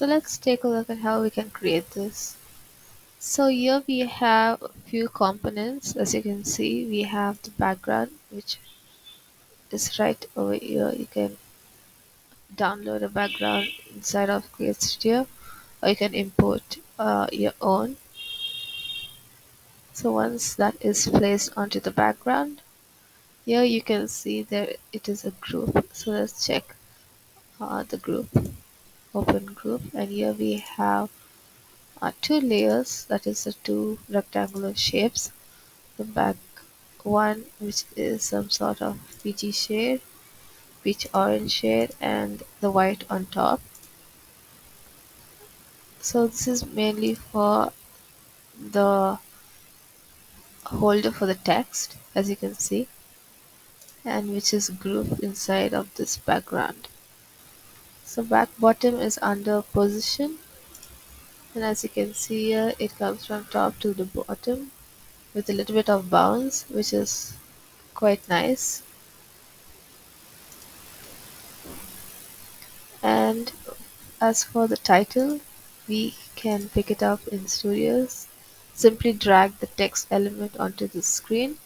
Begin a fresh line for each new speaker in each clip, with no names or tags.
So let's take a look at how we can create this. So here we have a few components. As you can see, we have the background, which is right over here. You can download a background inside of createstudio, or you can import your own. So once that is placed onto the background, here you can see there it is a group. So let's check the group, open group, and here we have two layers, that is the two rectangular shapes. The back one, which is some sort of peachy shade, peach orange shade, and the white on top. So this is mainly for the holder for the text, as you can see, and which is grouped inside of this background. So back bottom is under position, and as you can see here, it comes from top to the bottom with a little bit of bounce, which is quite nice. And as for the title, we can pick it up in Studios. Simply drag the text element onto the screen,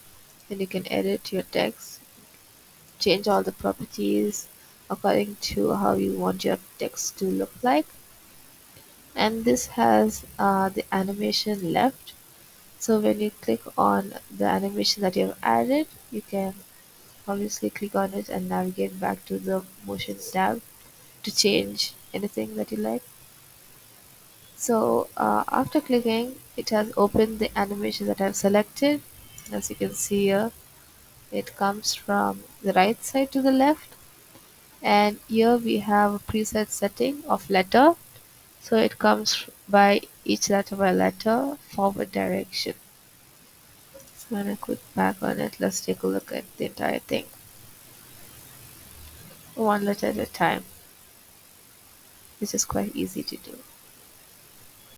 and you can edit your text, change all the properties according to how you want your text to look like. And this has the animation left. So when you click on the animation that you have added, you can obviously click on it and navigate back to the motion tab to change anything that you like. So after clicking, it has opened the animation that I've selected. As you can see here, it comes from the right side to the left, and here we have a preset setting of letter. So it comes by each letter by letter forward direction. So when I click back on it, let's take a look at the entire thing, one letter at a time, which is quite easy to do.